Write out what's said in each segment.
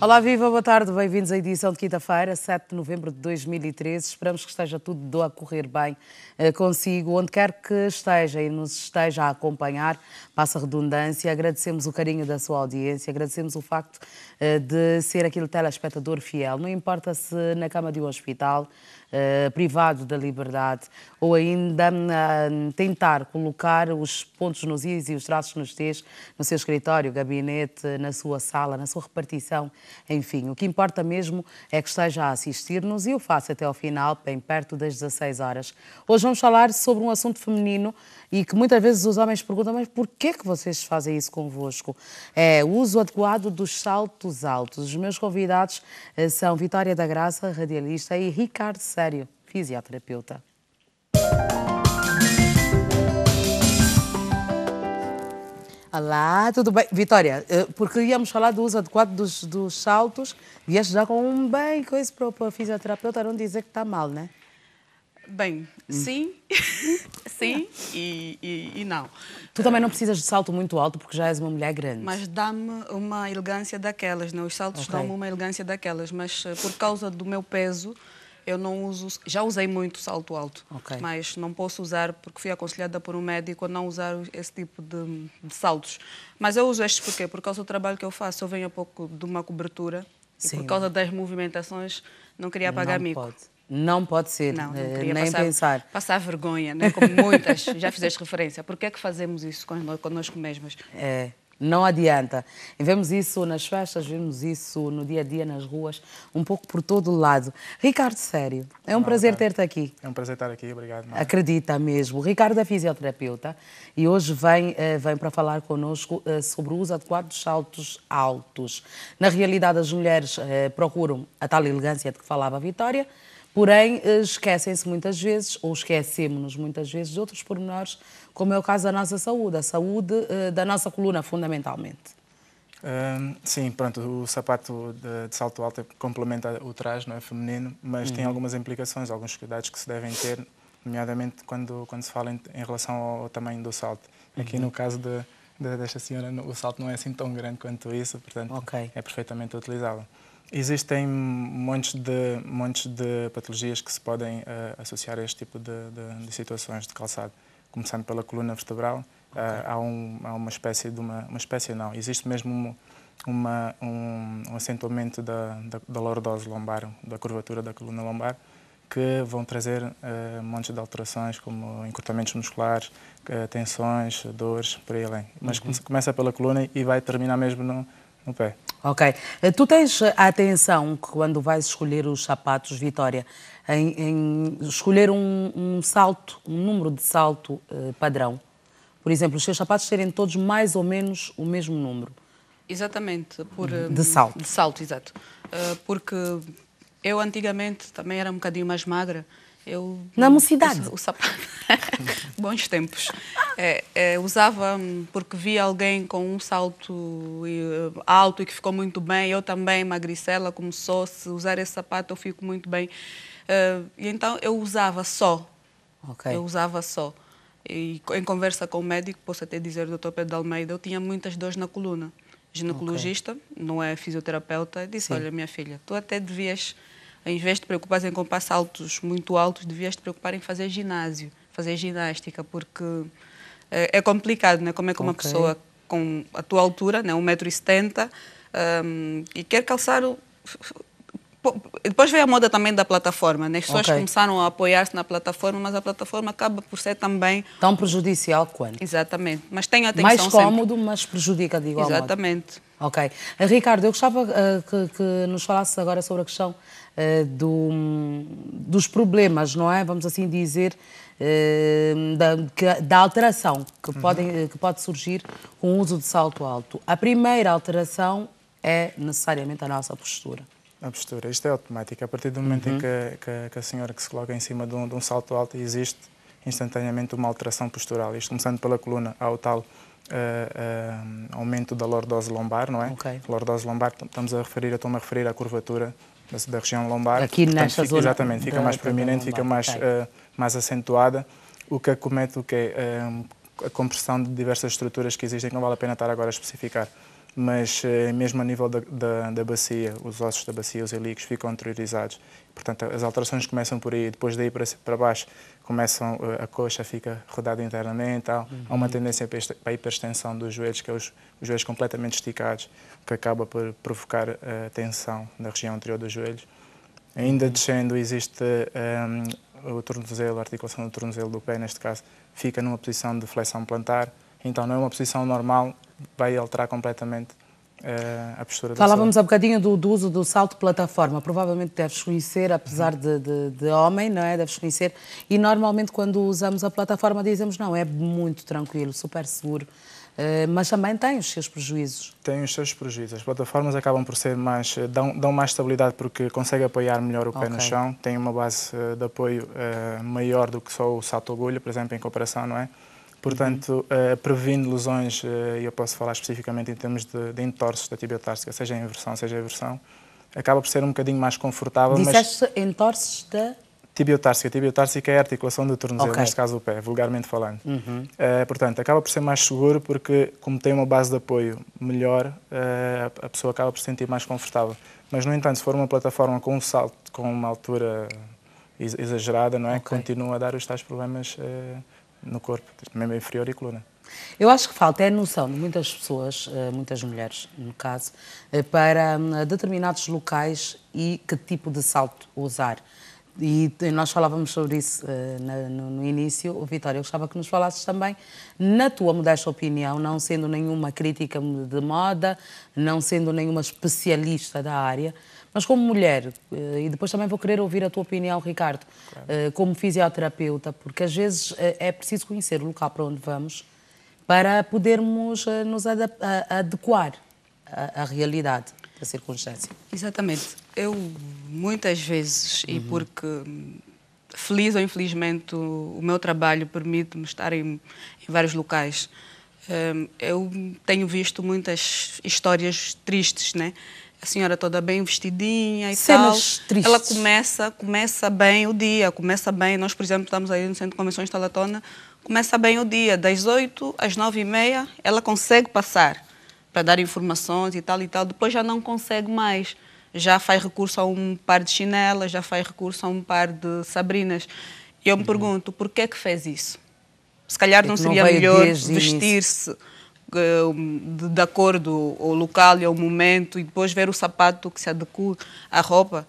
Olá, viva, boa tarde, bem-vindos à edição de quinta-feira, 7 de novembro de 2013. Esperamos que esteja tudo a correr bem consigo, onde quer que esteja e nos esteja a acompanhar, passa a redundância. Agradecemos o carinho da sua audiência, agradecemos o facto de ser aquele telespectador fiel. Não importa se na cama de um hospital, privado da liberdade, ou ainda tentar colocar os pontos nos is e os traços nos t's no seu escritório, gabinete, na sua sala, na sua repartição, enfim. O que importa mesmo é que esteja a assistir-nos e o faça até ao final, bem perto das 16 horas. Hoje vamos falar sobre um assunto feminino e que muitas vezes os homens perguntam, mas porquê é que vocês fazem isso convosco? É o uso adequado dos saltos altos. Os meus convidados são Vitória da Graça, radialista, e Ricardo Sério, fisioterapeuta. Olá, tudo bem? Vitória, porque íamos falar do uso adequado dos saltos, vieste já com um bem coisa para a fisioterapeuta não dizer que está mal, não é? Bem, sim, sim e não. Tu também não precisas de salto muito alto porque já és uma mulher grande. Mas dá-me uma elegância daquelas, não? Os saltos dão-me uma elegância daquelas, mas por causa do meu peso eu não uso. Já usei muito salto alto, mas não posso usar porque fui aconselhada por um médico a não usar esse tipo de saltos. Mas eu uso estes porquê? Por causa do trabalho que eu faço. Eu venho há pouco de uma cobertura e por causa das movimentações não queria pagar mico. Pode. Não pode ser, não queria nem pensar. Passar vergonha, né? Como muitas, já fizeste referência. Por que é que fazemos isso connosco mesmas? Não adianta. E vemos isso nas festas, vemos isso no dia a dia, nas ruas, um pouco por todo o lado. Ricardo Sério, é um prazer ter-te aqui. É um prazer estar aqui, obrigado. Mãe. Acredita mesmo. O Ricardo é fisioterapeuta e hoje vem para falar connosco sobre o uso adequado dos saltos altos. Na realidade, as mulheres procuram a tal elegância de que falava a Vitória, porém, esquecem-se muitas vezes, ou esquecemos-nos muitas vezes, de outros pormenores, como é o caso da nossa saúde, a saúde da nossa coluna, fundamentalmente. Sim, pronto, o sapato de salto alto complementa o traje, não é, feminino, mas tem algumas implicações, alguns cuidados que se devem ter, nomeadamente quando se fala em relação ao tamanho do salto. Aqui no caso desta senhora, o salto não é assim tão grande quanto isso, portanto é perfeitamente utilizável. Existem montes de patologias que se podem associar a este tipo de situações de calçado. Começando pela coluna vertebral, há uma espécie de uma espécie não, existe mesmo um acentuamento da lordose lombar, da curvatura da coluna lombar, que vão trazer montes de alterações, como encurtamentos musculares, tensões, dores, por aí além. Mas começa pela coluna e vai terminar mesmo no pé. Ok. Tu tens a atenção que quando vais escolher os sapatos, Vitória, em escolher um salto, um número de salto padrão. Por exemplo, os seus sapatos terem todos mais ou menos o mesmo número. Exatamente. De salto. De salto, exato. Porque eu antigamente também era um bocadinho mais magra. Na mocidade? O sapato. Bons tempos. Usava porque vi alguém com um salto alto e que ficou muito bem. Eu também, magricela, começou a usar esse sapato, eu fico muito bem. E então eu usava só. Eu usava só. E em conversa com o médico, posso até dizer, o Dr. Pedro de Almeida, eu tinha muitas dores na coluna. Ginecologista, não é fisioterapeuta, disse, olha, minha filha, tu até devias, em vez de te preocupares em comprar saltos muito altos, devias te preocupar em fazer ginásio, fazer ginástica, porque é complicado, né? Como é que uma pessoa com a tua altura, né, 1,70 m, e quer calçar... Depois veio a moda também da plataforma, né? As pessoas começaram a apoiar-se na plataforma, mas a plataforma acaba por ser também... Tão prejudicial quanto? Exatamente, mas tenha atenção mais cómodo, sempre. Mas prejudica de igual Exatamente. modo. Ok. Ricardo, eu gostava que nos falasses agora sobre a questão dos problemas, não é? Vamos assim dizer, da alteração que pode surgir com o uso de salto alto. A primeira alteração é necessariamente a nossa postura. A postura, isto é automático. A partir do momento em que a senhora que se coloca em cima de um salto alto, existe instantaneamente uma alteração postural. Isto começando pela coluna, há o tal aumento da lordose lombar, não é? A lordose lombar, estou-me a referir à curvatura da região lombar. Aqui nesta zona. Exatamente, fica mais proeminente, fica mais acentuada, o que acomete a compressão de diversas estruturas que existem, que não vale a pena estar agora a especificar. mas mesmo a nível da bacia, os ossos da bacia, os ilíacos, ficam anteriorizados. Portanto, as alterações começam por aí, depois daí para baixo começam, a coxa fica rodada internamente, tal. Há uma tendência para a hiperextensão dos joelhos, que é os joelhos completamente esticados, que acaba por provocar tensão na região anterior dos joelhos. Ainda descendo, existe o tornozelo, a articulação do tornozelo do pé, neste caso, fica numa posição de flexão plantar, então não é uma posição normal, vai alterar completamente a postura da pessoa. Falávamos há bocadinho do uso do salto plataforma. Provavelmente deves conhecer, apesar de homem, não é? Deves conhecer. E normalmente quando usamos a plataforma dizemos não, é muito tranquilo, super seguro. Mas também tem os seus prejuízos. Tem os seus prejuízos. As plataformas acabam por ser mais... dão mais estabilidade porque consegue apoiar melhor o pé no chão. Tem uma base de apoio maior do que só o salto-agulha, por exemplo, em comparação, não é? Portanto, previne lesões, e eu posso falar especificamente em termos de entorses da tibiotársica, seja em inversão, seja em aversão, acaba por ser um bocadinho mais confortável. Disseste entorses da... Tibiotársica. Tibiotársica é a articulação do tornozelo, neste caso do pé, vulgarmente falando. Portanto, acaba por ser mais seguro porque, como tem uma base de apoio melhor, a pessoa acaba por se sentir mais confortável. Mas, no entanto, se for uma plataforma com um salto, com uma altura exagerada, não é? Continua a dar os tais problemas no corpo, membro inferior e coluna. Eu acho que falta é a noção de muitas pessoas, muitas mulheres, no caso, para determinados locais e que tipo de salto usar. E nós falávamos sobre isso no início. Vitória, eu gostava que nos falasses também, na tua modesta opinião, não sendo nenhuma crítica de moda, não sendo nenhuma especialista da área, mas como mulher, e depois também vou querer ouvir a tua opinião, Ricardo, como fisioterapeuta, porque às vezes é preciso conhecer o local para onde vamos para podermos nos adequar à realidade da circunstância. Exatamente. Eu, muitas vezes, e porque feliz ou infelizmente o meu trabalho permite-me estar em vários locais, eu tenho visto muitas histórias tristes, né? A senhora toda bem vestidinha e cenas tal. Tristes. Ela começa bem o dia, começa bem. Nós, por exemplo, estamos aí no Centro de Convenções de Talatona, começa bem o dia, das 8 às 9h30, ela consegue passar para dar informações e tal, depois já não consegue mais. Já faz recurso a um par de chinelas, já faz recurso a um par de sabrinas. E eu me pergunto, por que é que fez isso? Se calhar não seria melhor vestir-se de acordo ao local e ao momento e depois ver o sapato que se adequa à roupa?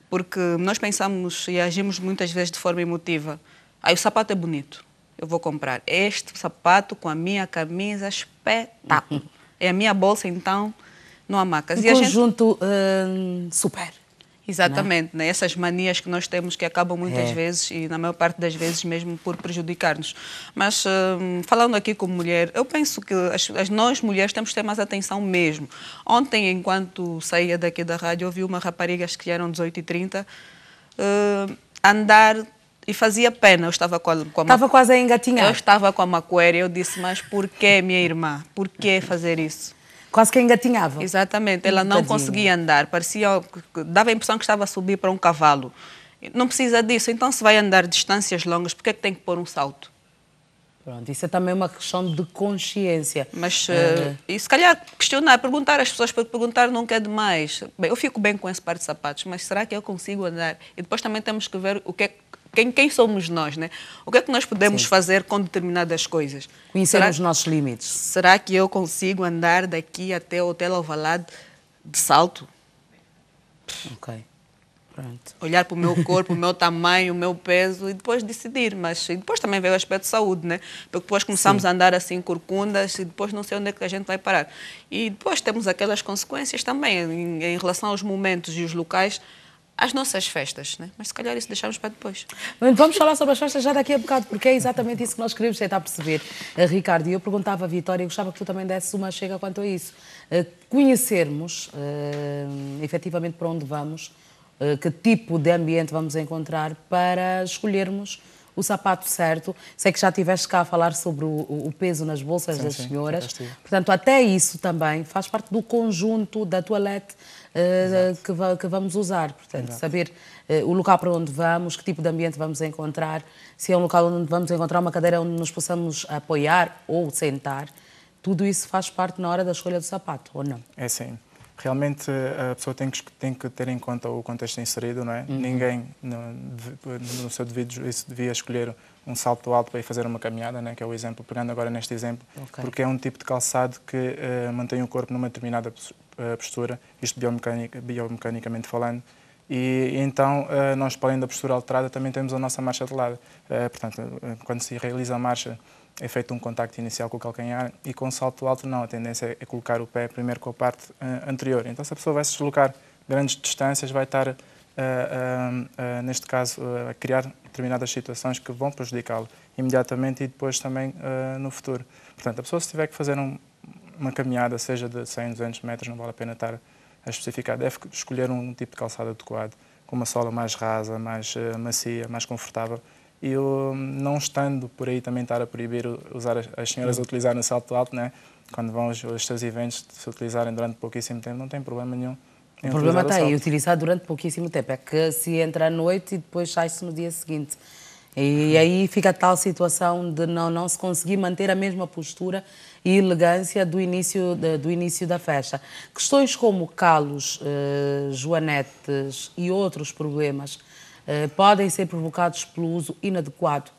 Porque nós pensamos e agimos muitas vezes de forma emotiva. O sapato é bonito, eu vou comprar. Este sapato com a minha camisa, espetáculo. É a minha bolsa, então, não há macas. Um conjunto super. Exatamente, né? Essas manias que nós temos que acabam muitas vezes, e na maior parte das vezes mesmo, por prejudicar-nos. Mas, falando aqui como mulher, eu penso que nós mulheres temos que ter mais atenção mesmo. Ontem, enquanto saía daqui da rádio, eu vi uma rapariga, acho que eram 18h30, andar... E fazia pena, eu estava com a Estava quase a engatinhar. Eu estava com a macuera e eu disse, mas por que, minha irmã? Por que fazer isso? Quase que engatinhava. Exatamente, ela não conseguia andar, dava a impressão que estava a subir para um cavalo. Não precisa disso, então se vai andar distâncias longas, por que é que tem que pôr um salto? Pronto, isso é também uma questão de consciência. Mas, e se calhar questionar, perguntar às pessoas, porque perguntar nunca é demais. Bem, eu fico bem com esse par de sapatos, mas será que eu consigo andar? E depois também temos que ver o que é quem somos nós, né? O que é que nós podemos fazer com determinadas coisas? Conhecer os nossos limites. Será que eu consigo andar daqui até o Hotel Alvalade de salto? Ok, pronto. Olhar para o meu corpo, o meu tamanho, o meu peso e depois decidir. Mas e depois também veio o aspecto de saúde, né? Porque depois começamos a andar assim corcundas e depois não sei onde é que a gente vai parar. E depois temos aquelas consequências também em relação aos momentos e os locais, as nossas festas, né? Mas se calhar isso deixamos para depois. Vamos falar sobre as festas já daqui a bocado, porque é exatamente isso que nós queremos tentar perceber. Ricardo, e eu perguntava à Vitória, eu gostava que tu também desses uma chega quanto a isso. Conhecermos, efetivamente, para onde vamos, que tipo de ambiente vamos encontrar para escolhermos o sapato certo. Sei que já estiveste cá a falar sobre o peso nas bolsas das senhoras. Portanto, até isso também faz parte do conjunto da toilette que vamos usar. Portanto, saber o local para onde vamos, que tipo de ambiente vamos encontrar, se é um local onde vamos encontrar uma cadeira onde nos possamos apoiar ou sentar. tudo isso faz parte na hora da escolha do sapato, ou não? É sim. Realmente a pessoa tem que ter em conta o contexto inserido, não é? Ninguém, no seu devido juízo, devia escolher um salto alto para ir fazer uma caminhada, né? Que é o exemplo, pegando agora neste exemplo, porque é um tipo de calçado que mantém o corpo numa determinada postura, isto biomecanicamente falando, e então nós, para além da postura alterada, também temos a nossa marcha de lado. Portanto, quando se realiza a marcha, é feito um contacto inicial com o calcanhar e com o salto alto não, a tendência é colocar o pé primeiro com a parte anterior. Então se a pessoa vai se deslocar grandes distâncias, vai estar, neste caso, a criar determinadas situações que vão prejudicá-lo imediatamente e depois também no futuro. Portanto, a pessoa se tiver que fazer uma caminhada, seja de 100, 200 metros, não vale a pena estar a especificar, deve escolher um tipo de calçado adequado, com uma sola mais rasa, mais macia, mais confortável. E eu, não estando por aí também estar a proibir usar as senhoras a utilizar no salto alto, né? Quando vão aos seus eventos, se utilizarem durante pouquíssimo tempo, não tem problema nenhum. O problema está aí, utilizar durante pouquíssimo tempo. É que se entra à noite e depois sai-se no dia seguinte. E aí fica a tal situação de não se conseguir manter a mesma postura e elegância do início da festa. Questões como calos, joanetes e outros problemas podem ser provocados pelo uso inadequado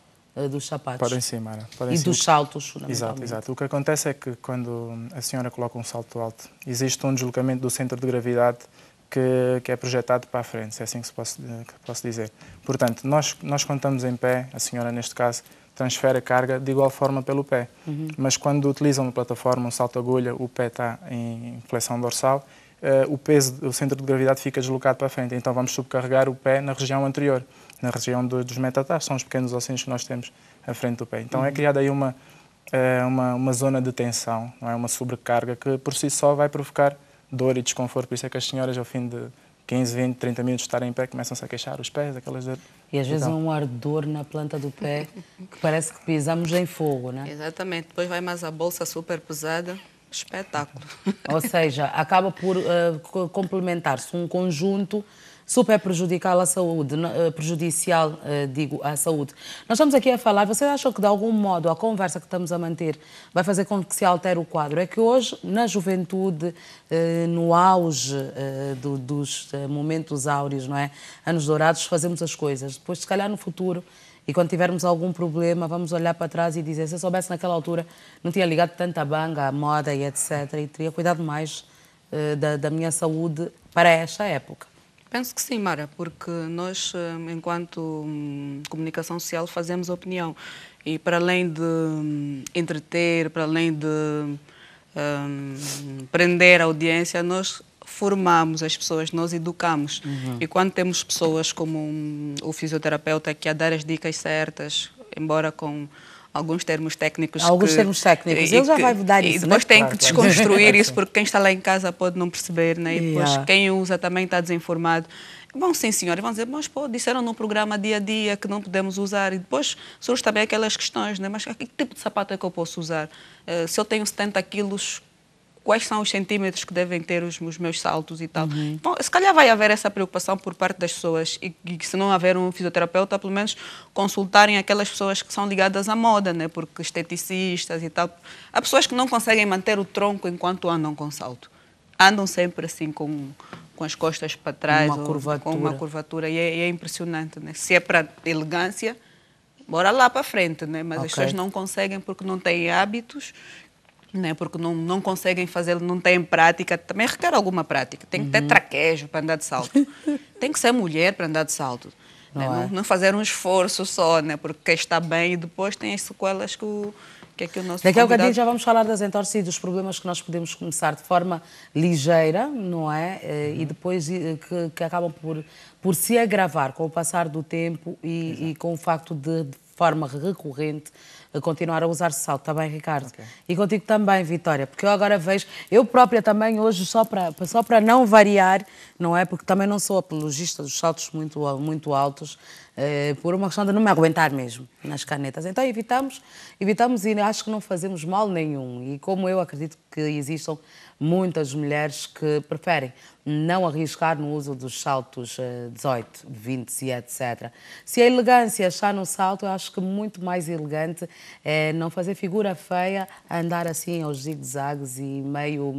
dos sapatos. Podem sim, Mara. E dos saltos, fundamentalmente. Exato. O que acontece é que quando a senhora coloca um salto alto, existe um deslocamento do centro de gravidade que é projetado para a frente, se é assim que posso dizer. Portanto, nós quando estamos em pé, a senhora neste caso, transfere a carga de igual forma pelo pé. Mas quando utiliza uma plataforma, um salto-agulha, o pé está em flexão dorsal, o peso, o centro de gravidade fica deslocado para a frente. Então vamos subcarregar o pé na região anterior, na região dos metatarsos, são os pequenos ossinhos que nós temos à frente do pé. Então é criada aí uma zona de tensão, não é? Uma sobrecarga que por si só vai provocar dor e desconforto. Por isso é que as senhoras, ao fim de 15, 20, 30 minutos de estarem em pé, começam-se a queixar os pés, aquelas dores. E às vezes um ardor na planta do pé que parece que pisamos em fogo, não é? Exatamente. Depois vai mais a bolsa super pesada. Espetáculo. Ou seja, acaba por complementar-se um conjunto super prejudicial à saúde, à saúde. Nós estamos aqui a falar, vocês acham que de algum modo a conversa que estamos a manter vai fazer com que se altere o quadro? É que hoje, na juventude, no auge dos momentos áureos, não é? Anos dourados, fazemos as coisas. Depois, se calhar no futuro, e quando tivermos algum problema, vamos olhar para trás e dizer, se eu soubesse naquela altura, não tinha ligado tanta banga à moda e etc. E teria cuidado mais da minha saúde para esta época. Penso que sim, Mara, porque nós, enquanto comunicação social, fazemos opinião. E para além de entreter, para além de prender a audiência, nós formamos as pessoas, nós educamos. E quando temos pessoas como o fisioterapeuta que a dar as dicas certas, embora com alguns termos técnicos. Ele já vai dar isso. E depois né? tem que desconstruir isso, porque quem está lá em casa pode não perceber, né? E depois quem usa também está desinformado. Bom, sim, senhora, vão dizer, mas pô, disseram no programa dia a dia que não podemos usar. E depois surgem também aquelas questões, né? Mas que tipo de sapato é que eu posso usar? Se eu tenho 70 quilos, quais são os centímetros que devem ter os meus saltos e tal. Bom, se calhar vai haver essa preocupação por parte das pessoas e se não haver um fisioterapeuta, pelo menos consultarem aquelas pessoas que são ligadas à moda, né? Porque esteticistas e tal. Há pessoas que não conseguem manter o tronco enquanto andam com salto. Andam sempre assim com as costas para trás, com uma curvatura e é impressionante, né? Se é para elegância, bora lá para frente, né? Mas as pessoas não conseguem porque não têm hábitos, né? Porque não conseguem fazer, não têm prática, também requer alguma prática. Tem que ter traquejo para andar de salto. Tem que ser mulher para andar de salto. Não fazer um esforço só, né? Porque quem está bem e depois tem as sequelas que o nosso Daqui a bocadinho já vamos falar das entorses e dos problemas que nós podemos começar de forma ligeira, não é? E depois que acabam por se agravar com o passar do tempo e com o facto de forma recorrente continuar a usar salto. Está bem, Ricardo? E contigo também, Vitória, porque eu agora vejo, eu própria também hoje, só para não variar, não é? Porque também não sou apologista dos saltos muito altos, por uma questão de não me aguentar mesmo nas canetas. Então evitamos e acho que não fazemos mal nenhum. E como eu acredito que existam muitas mulheres que preferem não arriscar no uso dos saltos 18, 20 e etc. Se a elegância está no salto, eu acho que muito mais elegante é não fazer figura feia, andar assim aos zigue-zagues e meio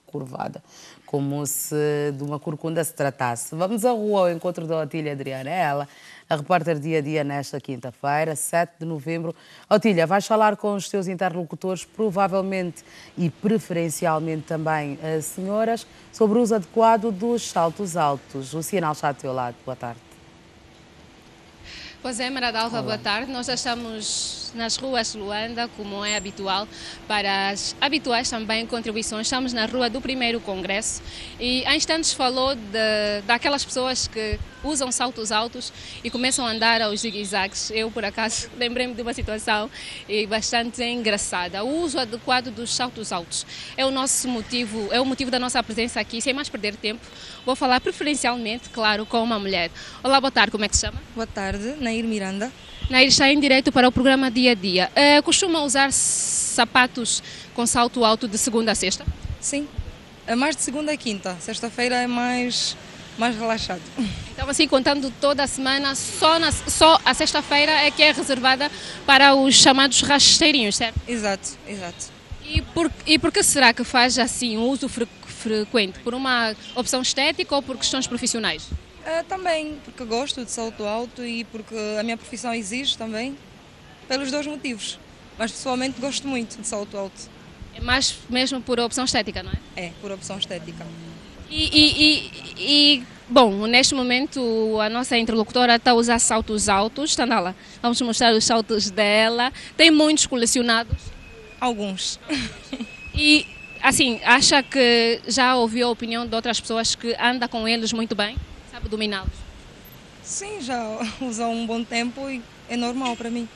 curvada, como se de uma corcunda se tratasse. Vamos à rua ao encontro da Otília Adriana, ela, a repórter Dia a Dia nesta quinta-feira, 7 de novembro. Otília, vais falar com os teus interlocutores, provavelmente e preferencialmente também as senhoras, sobre o uso adequado dos saltos altos. O sinal está ao teu lado. Boa tarde. Pois é, Maradalva, boa tarde. Nós já estamos nas ruas de Luanda, como é habitual, para as habituais também contribuições. Estamos na rua do primeiro congresso e há instantes falou daquelas pessoas que usam saltos altos e começam a andar aos zigue-zagues. Eu, por acaso, lembrei-me de uma situação bastante engraçada. O uso adequado dos saltos altos é o motivo da nossa presença aqui. Sem mais perder tempo, vou falar preferencialmente, claro, com uma mulher. Olá, boa tarde, como é que se chama? Boa tarde, Nair Miranda. Nair está em direto para o programa Dia a Dia. Costuma usar sapatos com salto alto de segunda a sexta? Sim, é mais de segunda a quinta. Sexta-feira é mais relaxado. Então, assim, contando toda a semana, só a sexta-feira é que é reservada para os chamados rasteirinhos, certo? Exato. E por que será que faz assim um uso frequente? Por uma opção estética ou por questões profissionais? Também porque gosto de salto alto e porque a minha profissão exige também, pelos dois motivos. Mas pessoalmente gosto muito de salto alto. É mais mesmo por opção estética, não é? É, por opção estética. Bom, neste momento a nossa interlocutora está a usar saltos altos. Tandala, vamos mostrar os saltos dela. Tem muitos colecionados? Alguns. E, assim, acha que já ouviu a opinião de outras pessoas que anda com eles muito bem? Sabe dominá-los? Sim, já uso há um bom tempo e é normal para mim.